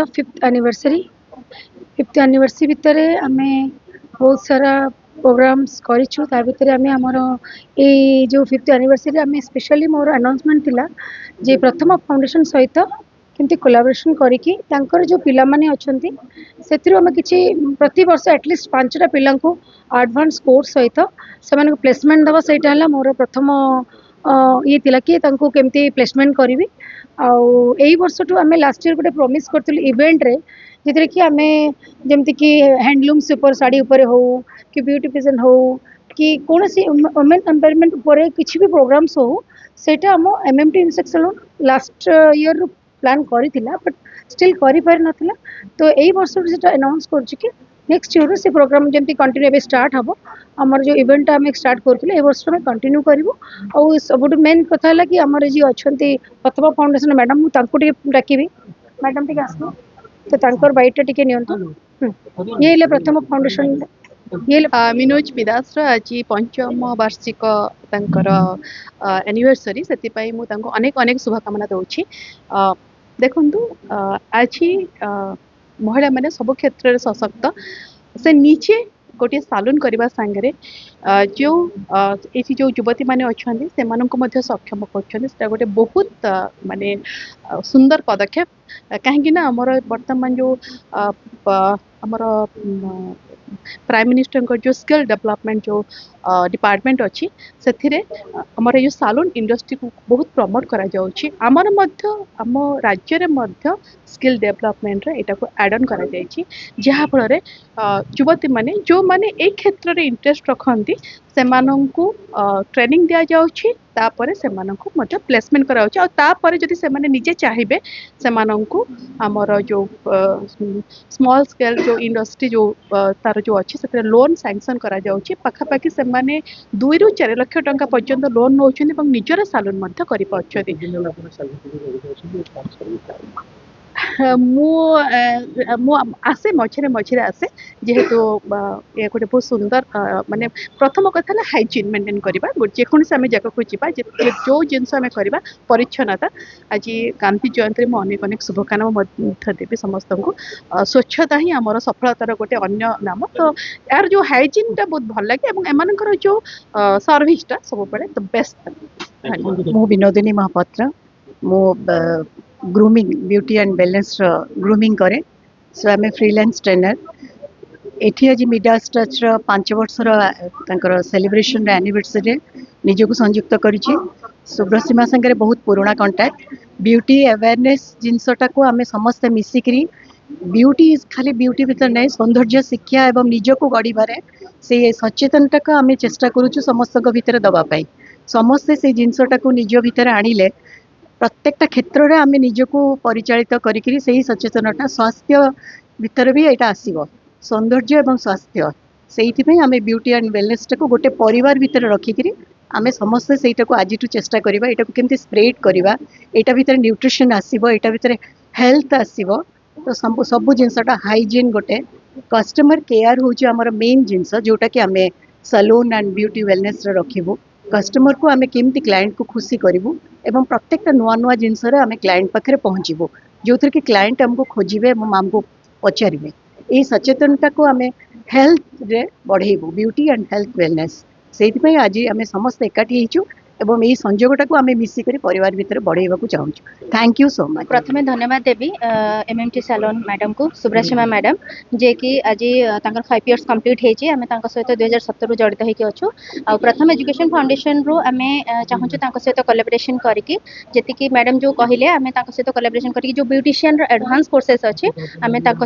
fifth anniversary भितर आम बहुत सारा प्रोग्राम्स करूँ ता भितर आम आमर ये जो फिफ्थ एनिवर्सरी आम स्पेशली मोर अनाउंसमेंट थिला जे प्रथम फाउंडेशन सहित केमती कोलाबोरेशन करिकी तांकर जो पिला माने अछंती सेथिरु आम किछि प्रति वर्ष एटलिस्ट 5टा पिला को एडवांस कोर्स सहित से प्लेसमेंट दबा सेटा हला मोर प्रथम ये थिला कि तांको केमती प्लेसमेंट करी आई वर्ष टू आम लास्ट ईयर गोटे प्रॉमिस करथिलु इवेंट रे जितरे कि आम जमती कि हैंडलूम्स ऊपर साड़ी ऊपर हो कि ब्यूटिफिकेशन हो कि कौन सी वुमेन एम्पावरमेंट ऊपर किसी भी प्रोग्राम्स हो सेटा आम MMT unisex salon last year plan करिथिला बट स्टिल करि पार नथिला तो एई वर्ष सेटा अनाउंस करछि कि नेक्स्ट ईयर से प्रोग्राम जमती कंटिन्यू एबे स्टार्ट हबो हमर जो इवेंट आम स्टार्ट करथिले ए वर्ष में कंटिन्यू करिवो और सबुठ मेन कथा हला कि हमर जे अछंती प्रथम फाउंडेशन मैडम मु तांको टे डाकिबी मैडम टिके आसनो तो तांकर बाइटा टिके नियंतु ये ले प्रथम फाउंडेशन ये मिनोज पिदास आज पंचम वार्षिक तांकर एनिवर्सरी से मु तांको अनेक अनेक शुभकामना दउछि देखंतु आज महिला माने सब क्षेत्र में सशक्त से नीचे गोटे सालून करने सांगे जो ये जो युवती मैंने अच्छा से सक्षम कर गोटे बहुत माने सुंदर पदक्षेप कहीं आमर बर्तमान जो आमर प्राइम मिनिस्टर को जो स्किल डेवलपमेंट जो डिपार्टमेंट अच्छी से आमर ये सालून इंडस्ट्री को बहुत प्रमोट करा जाउछि आमर मध्य आम राज्य रे मध्य स्किल डेवलपमेंट रे एटा को एड ऑन करा जाइछि जहा फल रे युवती माने जो माने ए क्षेत्र रे इंटरेस्ट रखंती सेमानंकु ट्रेनिंग दिया जाउछि तापरे सेमानंकु मध्य प्लेसमेंट करा जाउछि और तापरे जदि सेमाने निजे चाहिबे सेमानंकु आमर जो स्मॉल स्केल जो इंडस्ट्री जो तार जो अच्छी से लोन सैंक्शन करा जाउछि पाखापाखि सेमाने 2 ରୁ 4 लाख टंका पर्यंत लोन नौछन्ति एवं निजर सालून मध्य करि पाछथि मु आसे मझे मझे आसे जेहेतु ये गोटे बहुत सुंदर माने प्रथम कथा है हाइजीन मेंटेन करवा जेकोसी आम जगह को जीवा जो जिनस आम करवा परिच्छन्नता आज गांधी जयंती में अनेक अनेक शुभकामना देवी समस्त को स्वच्छता ही आमर सफलतार गोटे अन्य नाम तो यार जो हाइजीन टा बहुत भल लगे एमनकर जो सर्विसटा सब बड़े द बेस्ट मु विनोदिनी महापात्र मु grooming beauty and wellness grooming करे सो आम फ्रीलांस ट्रेनर एठी आज मिडास टच 5 वर्षर तांकर सेलिब्रेशन एनिवर्सरी निजको संयुक्त करिछि सुब्रसीमा संगे बहुत पुराना कांटेक्ट ब्यूटी अवेयरनेस जिनसटा को आम समस्त मिसिकरी ब्यूटी खाली ब्यूटी भीतर नहीं सौंदर्य शिक्षा एवं निजको गढ़ से सचेतनता को आम चेष्टा करुचु समस्त भीतर दवापाई समस्ते से जिनसटा को निज भीतर आणिले प्रत्येकटा क्षेत्र में आम निजको परिचालित करी सचेतनता स्वास्थ्य भीतर भी यहाँ आसो सौंदर्य एवं स्वास्थ्य से आम ब्यूटी एंड वेलनेस को गोटे परिवार भीतर रखिकी आम समस्ते से आज चेष्टा करवा यहाँ केमती स्प्रेड करवा यहाँ भीतर न्यूट्रिशन आसो यहाँ भीतर हेल्थ आसो तो सब जिनसटा हाइजीन गोटे कस्टमर केयर हूँ आमर मेन जिनस जोटा कि आम सैलून एंड ब्यूटी वेलनेस रखिबू कस्टमर को आम केमती क्लाएंट को खुशी करूँ एवं प्रत्येक नुआ नुआ जिनस आम क्लाएंट पाखे पहुँचबू जो थी कि क्लाएंट आमको खोजे आमको पचारे ये सचेतनता को आम हेल्थ रे बढ़ेबू ब्यूटी एंड हेल्थ वेलनेस से आज आम समस्त एकाठी होइछु एवं यही संजोगटा को आम मिसिक परिवार भीतर बढ़ेबा को चाहूँ थैंक यू सो मच प्रथमे धन्यवाद देवी एमएमटी सैलून मैडम को सुब्रसीमा मैडम जे कि आज 5 इयर्स कंप्लीट होती आम सहित 2017 जड़ित होकर अच्छु आ प्रथम एजुकेशन फाउंडेशन रु आम चाहूँ सहित कोलैबोरेशन करके जी मैडम जो कहले आम सहित कोलैबोरेशन करके जो ब्यूटिशियन एडवांस कोर्सेस अच्छे आम